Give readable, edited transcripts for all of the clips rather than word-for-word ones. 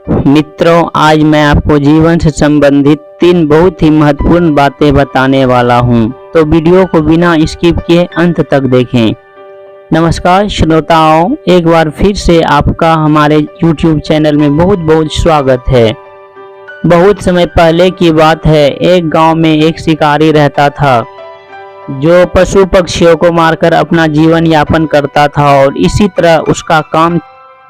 मित्रों, आज मैं आपको जीवन से संबंधित 3 बहुत ही महत्वपूर्ण बातें बताने वाला हूं, तो वीडियो को बिना स्किप किए अंत तक देखें। नमस्कार श्रोताओं, एक बार फिर से आपका हमारे YouTube चैनल में बहुत बहुत स्वागत है। बहुत समय पहले की बात है, एक गांव में एक शिकारी रहता था जो पशु पक्षियों को मारकर अपना जीवन यापन करता था और इसी तरह उसका काम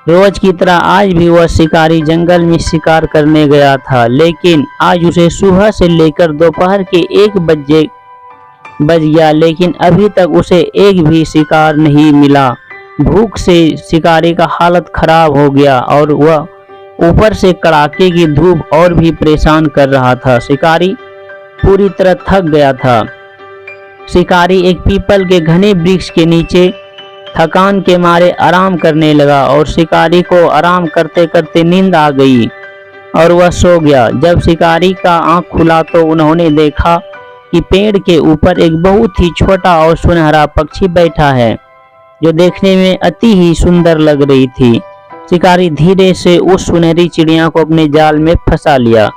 रोज की तरह आज भी वह शिकारी जंगल में शिकार करने गया था। लेकिन आज उसे सुबह से लेकर दोपहर के 1 बज गया, लेकिन अभी तक उसे एक भी शिकार नहीं मिला। भूख से शिकारी का हालत खराब हो गया और वह ऊपर से कड़ाके की धूप और भी परेशान कर रहा था। शिकारी पूरी तरह थक गया था। शिकारी एक पीपल के घने वृक्ष के नीचे थकान के मारे आराम करने लगा और शिकारी को आराम करते करते नींद आ गई और वह सो गया। जब शिकारी का आंख खुला तो उन्होंने देखा कि पेड़ के ऊपर एक बहुत ही छोटा और सुनहरा पक्षी बैठा है जो देखने में अति ही सुंदर लग रही थी। शिकारी धीरे से उस सुनहरी चिड़िया को अपने जाल में फंसा लिया।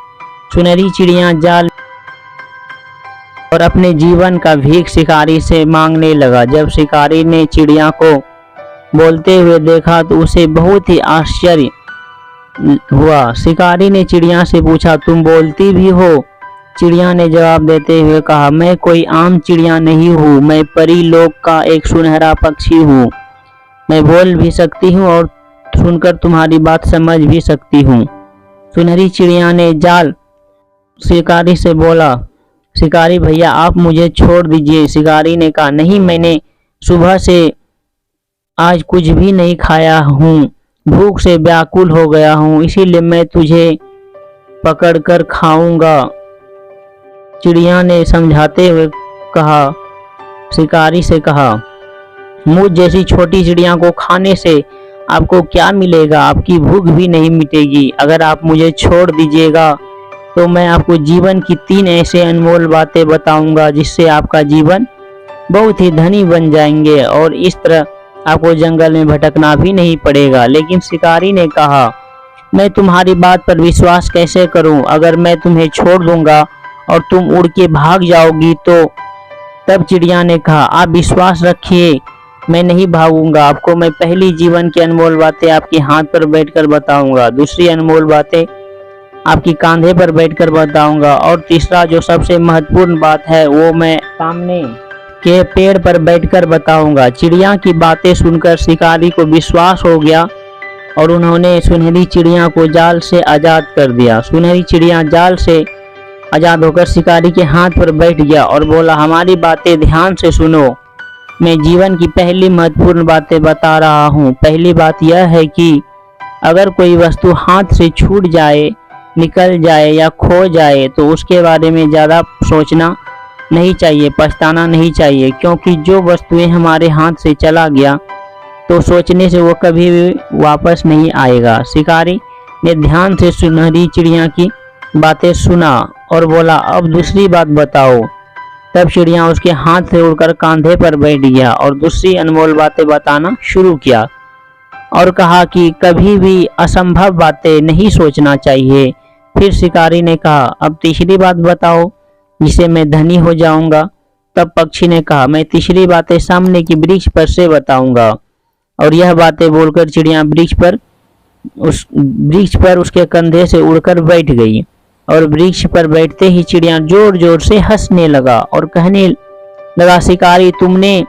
सुनहरी चिड़िया जाल और अपने जीवन का भीख शिकारी से मांगने लगा। जब शिकारी ने चिड़िया को बोलते हुए देखा तो उसे बहुत ही आश्चर्य हुआ। शिकारी ने चिड़िया से पूछा, तुम बोलती भी हो? चिड़िया ने जवाब देते हुए कहा, मैं कोई आम चिड़िया नहीं हूँ, मैं परी लोक का एक सुनहरा पक्षी हूँ। मैं बोल भी सकती हूँ और सुनकर तुम्हारी बात समझ भी सकती हूँ। सुनहरी चिड़िया ने जाल शिकारी से बोला, शिकारी भैया आप मुझे छोड़ दीजिए। शिकारी ने कहा, नहीं, मैंने सुबह से आज कुछ भी नहीं खाया हूँ, भूख से व्याकुल हो गया हूँ, इसीलिए मैं तुझे पकड़कर खाऊंगा। चिड़िया ने समझाते हुए कहा, शिकारी से कहा, मुझ जैसी छोटी चिड़िया को खाने से आपको क्या मिलेगा? आपकी भूख भी नहीं मिटेगी। अगर आप मुझे छोड़ दीजिएगा तो मैं आपको जीवन की 3 ऐसे अनमोल बातें बताऊंगा जिससे आपका जीवन बहुत ही धनी बन जाएंगे और इस तरह आपको जंगल में भटकना भी नहीं पड़ेगा। लेकिन शिकारी ने कहा, मैं तुम्हारी बात पर विश्वास कैसे करूं? अगर मैं तुम्हें छोड़ दूंगा और तुम उड़ के भाग जाओगी तो? तब चिड़िया ने कहा, आप विश्वास रखिए, मैं नहीं भागूंगा। आपको मैं पहली जीवन की अनमोल बातें आपके हाथ पर बैठकर बताऊंगा, दूसरी अनमोल बातें आपकी कांधे पर बैठकर बताऊंगा और तीसरा जो सबसे महत्वपूर्ण बात है वो मैं सामने के पेड़ पर बैठकर बताऊंगा। चिड़िया की बातें सुनकर शिकारी को विश्वास हो गया और उन्होंने सुनहरी चिड़िया को जाल से आज़ाद कर दिया। सुनहरी चिड़िया जाल से आज़ाद होकर शिकारी के हाथ पर बैठ गया और बोला, हमारी बातें ध्यान से सुनो, मैं जीवन की पहली महत्वपूर्ण बातें बता रहा हूँ। पहली बात यह है कि अगर कोई वस्तु हाथ से छूट जाए, निकल जाए या खो जाए तो उसके बारे में ज़्यादा सोचना नहीं चाहिए, पछताना नहीं चाहिए, क्योंकि जो वस्तुएं हमारे हाथ से चला गया तो सोचने से वो कभी भी वापस नहीं आएगा। शिकारी ने ध्यान से सुनहरी चिड़िया की बातें सुना और बोला, अब दूसरी बात बताओ। तब चिड़िया उसके हाथ से उड़कर कांधे पर बैठ गया और दूसरी अनमोल बातें बताना शुरू किया और कहा कि कभी भी असंभव बातें नहीं सोचना चाहिए। फिर शिकारी ने कहा, अब तीसरी बात बताओ जिसे मैं धनी हो जाऊंगा। तब पक्षी ने कहा, मैं तीसरी बातें सामने की वृक्ष पर से बताऊंगा। और यह बातें बोलकर चिड़िया वृक्ष पर उसके कंधे से उड़कर बैठ गई और वृक्ष पर बैठते ही चिड़िया जोर जोर से हंसने लगा और कहने लगा, शिकारी तुमने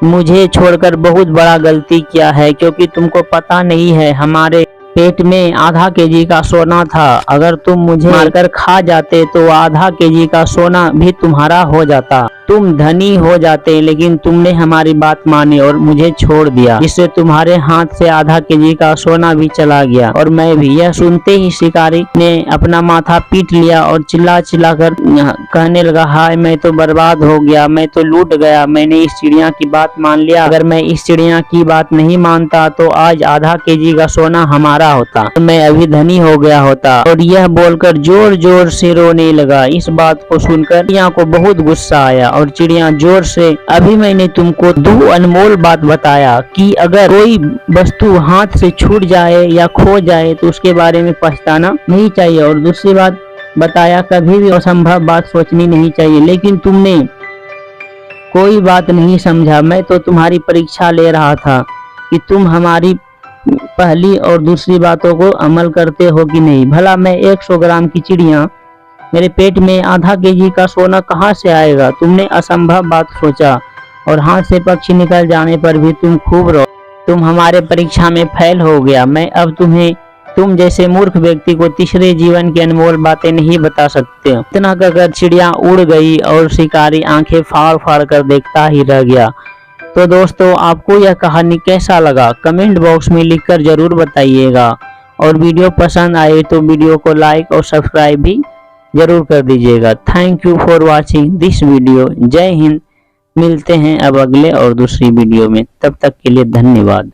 मुझे छोड़कर बहुत बड़ा गलती किया है, क्योंकि तुमको पता नहीं है हमारे पेट में आधा केजी का सोना था। अगर तुम मुझे मारकर खा जाते तो आधा केजी का सोना भी तुम्हारा हो जाता, तुम धनी हो जाते, लेकिन तुमने हमारी बात मानी और मुझे छोड़ दिया, जिससे तुम्हारे हाथ से आधा केजी का सोना भी चला गया और मैं भी। यह सुनते ही शिकारी ने अपना माथा पीट लिया और चिल्ला चिल्ला कर कहने लगा, हाय मैं तो बर्बाद हो गया, मैं तो लूट गया, मैंने इस चिड़िया की बात मान लिया। अगर मैं इस चिड़िया की बात नहीं मानता तो आज आधा केजी का सोना हमारा होता, मैं अभी धनी हो गया होता। और यह बोलकर जोर जोर से रोने लगा। इस बात को सुनकर चिड़िया को बहुत गुस्सा आया और चिड़िया जोर से, अभी मैंने तुमको 2 अनमोल बात बताया कि अगर कोई वस्तु हाथ से छूट जाए या खो जाए तो उसके बारे में पछताना नहीं चाहिए, और दूसरी बात बताया कभी भी असंभव बात सोचनी नहीं चाहिए। लेकिन तुमने कोई बात नहीं समझा। मैं तो तुम्हारी परीक्षा ले रहा था कि तुम हमारी पहली और दूसरी बातों को अमल करते हो कि नहीं। भला मैं 100 ग्राम की चिड़िया, मेरे पेट में आधा केजी का सोना कहाँ से आएगा। तुमने असंभव बात सोचा और हाथ से पक्षी निकल जाने पर भी तुम खूब रो। तुम हमारे परीक्षा में फेल हो गया। मैं अब तुम जैसे मूर्ख व्यक्ति को तीसरे जीवन की अनमोल बातें नहीं बता सकते। इतना कहकर चिड़िया उड़ गई और शिकारी आंखें फाड़ फाड़ कर देखता ही रह गया। तो दोस्तों, आपको यह कहानी कैसा लगा कमेंट बॉक्स में लिखकर जरूर बताइएगा, और वीडियो पसंद आए तो वीडियो को लाइक और सब्सक्राइब भी जरूर कर दीजिएगा। Thank you for watching this video. जय हिंद। मिलते हैं अब अगले और दूसरी वीडियो में, तब तक के लिए धन्यवाद।